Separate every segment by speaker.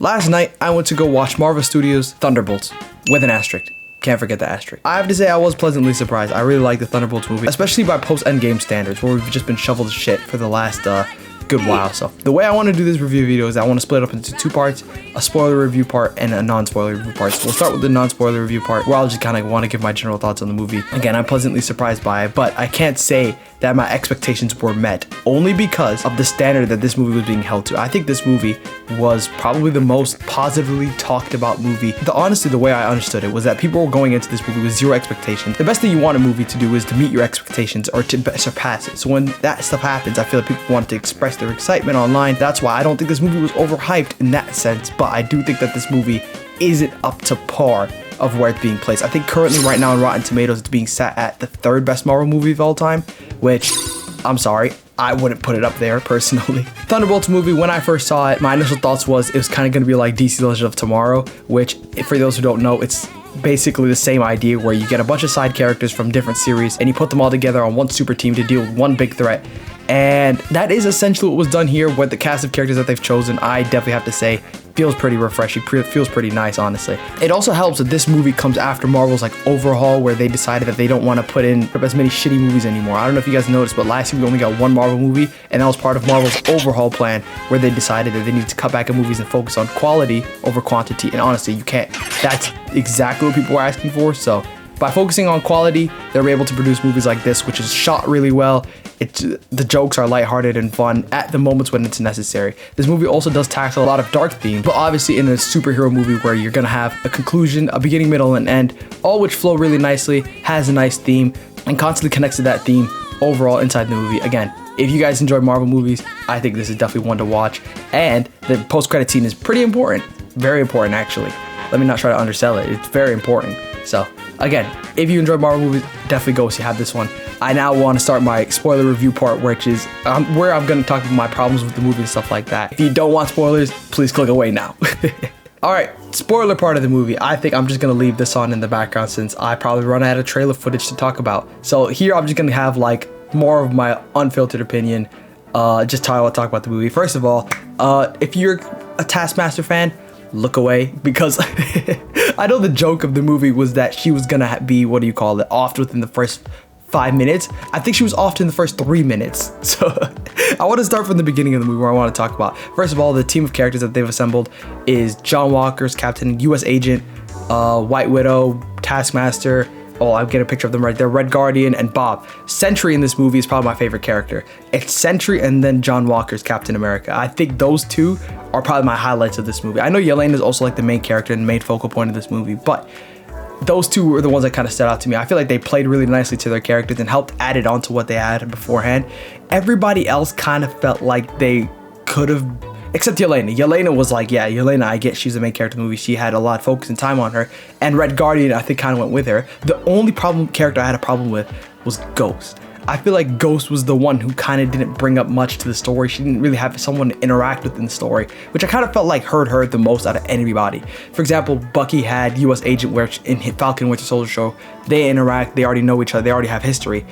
Speaker 1: Last night, I went to go watch Marvel Studios' Thunderbolts, with an asterisk. Can't forget the asterisk. I have to say I was pleasantly surprised. I really like the Thunderbolts movie, especially by post-Endgame standards, where we've just been shoveled shit for the last good while. So the way I want to do this review video is I want to split it up into two parts, a spoiler review part and a non-spoiler review part. So we'll start with the non-spoiler review part, where I'll just kind of want to give my general thoughts on the movie. Again, I'm pleasantly surprised by it, but I can't say that my expectations were met, only because of the standard that this movie was being held to. I think this movie was probably the most positively talked about movie. Honestly, the way I understood it was that people were going into this movie with zero expectations. The best thing you want a movie to do is to meet your expectations or to surpass it. So when that stuff happens, I feel like people want to express their excitement online. That's why I don't think this movie was overhyped in that sense, but I do think that this movie isn't up to par of where it's being placed. I think currently right now in Rotten Tomatoes, it's being sat at the third best Marvel movie of all time, which, I'm sorry, I wouldn't put it up there personally. Thunderbolts movie, when I first saw it, my initial thoughts was it was kind of going to be like DC Legend of Tomorrow, which, for those who don't know, it's basically the same idea where you get a bunch of side characters from different series and you put them all together on one super team to deal with one big threat. And that is essentially what was done here with the cast of characters that they've chosen. I definitely have to say, feels pretty refreshing, feels pretty nice, honestly. It also helps that this movie comes after Marvel's like overhaul, where they decided that they don't want to put in as many shitty movies anymore. I don't know if you guys noticed, but last year we only got one Marvel movie, and that was part of Marvel's overhaul plan, where they decided that they need to cut back on movies and focus on quality over quantity. And honestly, you can't. That's exactly what people were asking for. So by focusing on quality, they were able to produce movies like this, which is shot really well. The jokes are lighthearted and fun at the moments when it's necessary. This movie also does tackle a lot of dark themes, but obviously in a superhero movie where you're gonna have a conclusion, a beginning, middle, and end, all which flow really nicely, has a nice theme, and constantly connects to that theme overall inside the movie. Again, if you guys enjoy Marvel movies, I think this is definitely one to watch. And the post-credit scene is pretty important. Very important, actually. Let me not try to undersell it. It's very important. So again, if you enjoy Marvel movies, definitely go see have this one. I now want to start my spoiler review part, which is where I'm going to talk about my problems with the movie and stuff like that. If you don't want spoilers, please click away now. All right, spoiler part of the movie. I think I'm just going to leave this on in the background since I probably run out of trailer footage to talk about. So here I'm just going to have like more of my unfiltered opinion, just how I talk about the movie. First of all, if you're a Taskmaster fan, look away, because I know the joke of the movie was that she was going to be, offed within the first 5 minutes. I think she was off in the first 3 minutes. So I want to start from the beginning of the movie, where I want to talk about. First of all, the team of characters that they've assembled is John Walker's Captain, US Agent, White Widow, Taskmaster. Oh, I'm getting a picture of them right there. Red Guardian and Bob. Sentry in this movie is probably my favorite character. It's Sentry and then John Walker's Captain America. I think those two are probably my highlights of this movie. I know Yelena is also like the main character and the main focal point of this movie, but those two were the ones that kind of stood out to me. I feel like they played really nicely to their characters and helped add it on to what they had beforehand. Everybody else kind of felt like they could have, except Yelena. Yelena was like, yeah, Yelena, I get she's the main character of the movie. She had a lot of focus and time on her. And Red Guardian, I think, kind of went with her. The only character I had a problem with was Ghost. I feel like Ghost was the one who kind of didn't bring up much to the story. She didn't really have someone to interact with in the story, which I kind of felt like hurt her the most out of anybody. For example, Bucky had US Agent, where in Falcon Winter Soldier show, they interact, they already know each other, they already have history.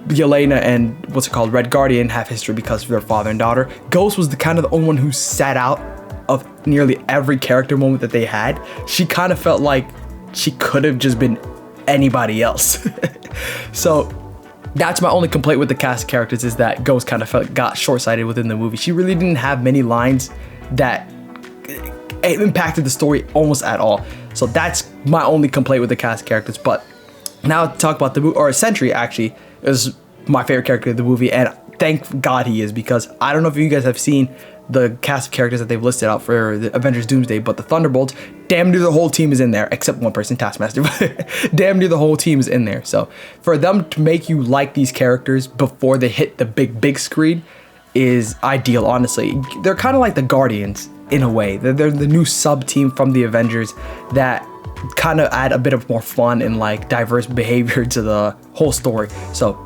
Speaker 1: Yelena and Red Guardian have history because of their father and daughter. Ghost was the only one who sat out of nearly every character moment that they had. She kind of felt like she could have just been anybody else. So that's my only complaint with the cast of characters, is that Ghost kind of got short-sighted within the movie. She really didn't have many lines that impacted the story almost at all. So that's my only complaint with the cast of characters. But now to talk about the movie, or Sentry actually is my favorite character of the movie, and thank God he is, because I don't know if you guys have seen the cast of characters that they've listed out for the Avengers Doomsday, but the Thunderbolts, damn near the whole team is in there, except one person, Taskmaster, but damn near the whole team is in there. So for them to make you like these characters before they hit the big screen is ideal, honestly. They're kind of like the Guardians in a way. They're the new sub-team from the Avengers that kind of add a bit of more fun and like diverse behavior to the whole story. So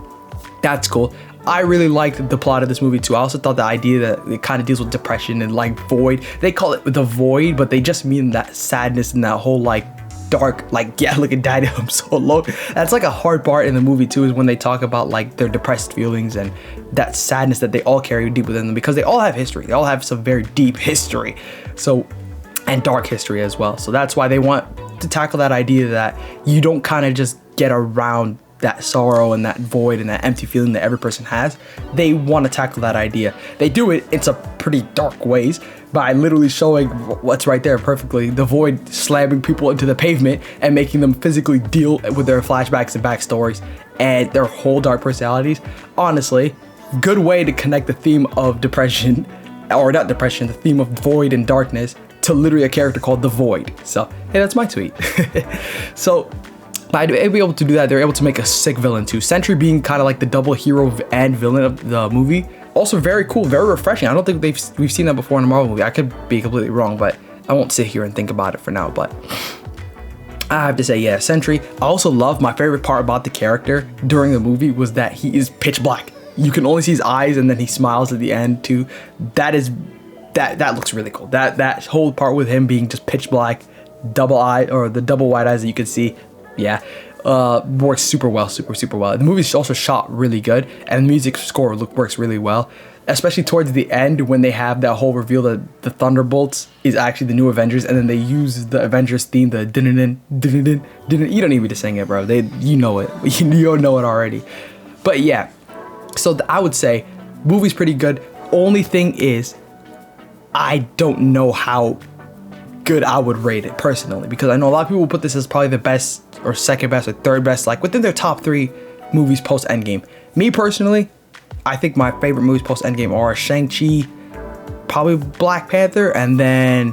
Speaker 1: that's cool. I really liked the plot of this movie too. I also thought the idea that it kind of deals with depression and like void. They call it the void, but they just mean that sadness and that whole like dark, like, yeah, look at Daddy, I'm so low. That's like a hard part in the movie too, is when they talk about like their depressed feelings and that sadness that they all carry deep within them, because they all have history. They all have some very deep history. So and dark history as well. So that's why they want to tackle that idea that you don't kind of just get around that sorrow and that void and that empty feeling that every person has. They want to tackle that idea. They do it in some pretty dark ways by literally showing what's right there perfectly, the void slamming people into the pavement and making them physically deal with their flashbacks and backstories and their whole dark personalities. Honestly, good way to connect the theme of depression, or not depression, the theme of void and darkness, to literally a character called the Void. So, hey, that's my tweet. So, by being able to do that, they're able to make a sick villain too. Sentry being kind of like the double hero and villain of the movie. Also very cool, very refreshing. I don't think we've seen that before in a Marvel movie. I could be completely wrong, but I won't sit here and think about it for now. But I have to say, yeah, Sentry. I also love, my favorite part about the character during the movie was that he is pitch black. You can only see his eyes, and then he smiles at the end too. That looks really cool. That whole part with him being just pitch black, double eye, or the double wide eyes that you can see, yeah, works super well. The movie's also shot really good, and the music score works really well, especially towards the end when they have that whole reveal that the Thunderbolts is actually the new Avengers, and then they use the Avengers theme, the din-din-din, din-din-din, din-din. You don't need me to sing it, bro. You know it. You know it already. But yeah, so I would say movie's pretty good. Only thing is, I don't know how good I would rate it personally, because I know a lot of people will put this as probably the best or second best or third best, like within their top 3 movies post Endgame. Me personally, I think my favorite movies post Endgame are Shang-Chi, probably Black Panther, and then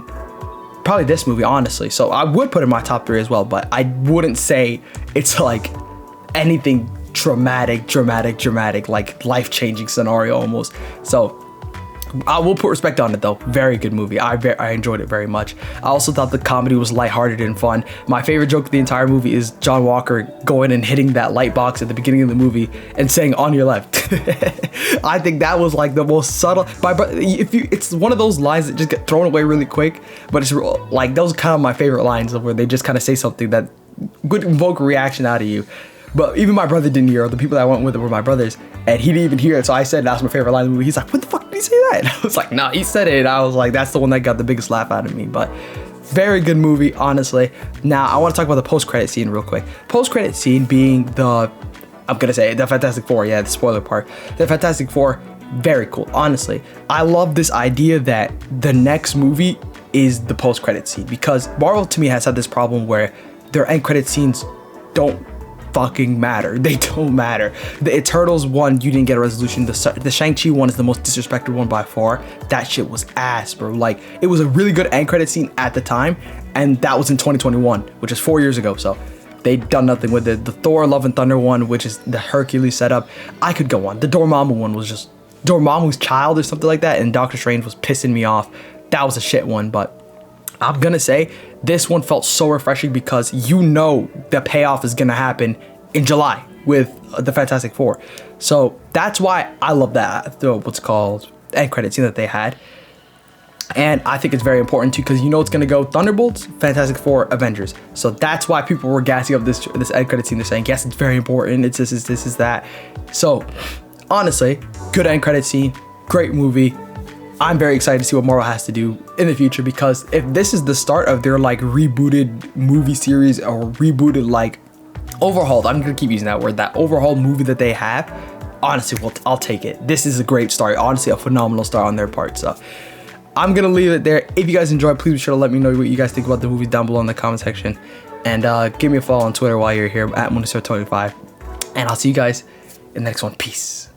Speaker 1: probably this movie, honestly. So I would put it in my top 3 as well, but I wouldn't say it's like anything dramatic, like life-changing scenario almost. So I will put respect on it though. Very good movie. I enjoyed it very much. I also thought the comedy was lighthearted and fun. My favorite joke of the entire movie is John Walker going and hitting that light box at the beginning of the movie and saying "on your left." I think that was like the most subtle. It's one of those lines that just get thrown away really quick, but it's like those are kind of my favorite lines of where they just kind of say something that would invoke a reaction out of you. But even my brother didn't hear it. The people that I went with were my brothers, and he didn't even hear it. So I said that's my favorite line of the movie. He's like, "What the fuck did he say that?" And I was like, "Nah, he said it." And I was like, "That's the one that got the biggest laugh out of me." But very good movie, honestly. Now I want to talk about the post-credit scene real quick. Post-credit scene being the Fantastic Four. Yeah, the spoiler part. The Fantastic Four, very cool. Honestly, I love this idea that the next movie is the post-credit scene, because Marvel to me has had this problem where their end credit scenes don't fucking matter. They don't matter. The Eternals one, you didn't get a resolution. The Shang-Chi one is the most disrespected one by far. That shit was ass, bro. Like, it was a really good end credit scene at the time, and that was in 2021, which is 4 years ago. So they done nothing with it. The Thor Love and Thunder one, which is the Hercules setup, I could go on. The Dormammu one was just Dormammu's child or something like that, and Doctor Strange was pissing me off. That was a shit one, but I'm gonna say this one felt so refreshing because you know the payoff is gonna happen in July with the Fantastic Four. So that's why I love that, what's called end credit scene that they had. And I think it's very important too, because you know it's gonna go Thunderbolts, Fantastic Four, Avengers. So that's why people were gassing up this end credit scene. They're saying, yes, it's very important. It's this is that. So honestly, good end credit scene, great movie. I'm very excited to see what Marvel has to do in the future, because if this is the start of their like rebooted movie series or rebooted like overhauled, I'm gonna keep using that word, that overhauled movie that they have, honestly, well, I'll take it. This is a great start, honestly, a phenomenal start on their part. So I'm gonna leave it there. If you guys enjoyed, please be sure to let me know what you guys think about the movies down below in the comment section, and give me a follow on Twitter while you're here at Munisar25, and I'll see you guys in the next one. Peace.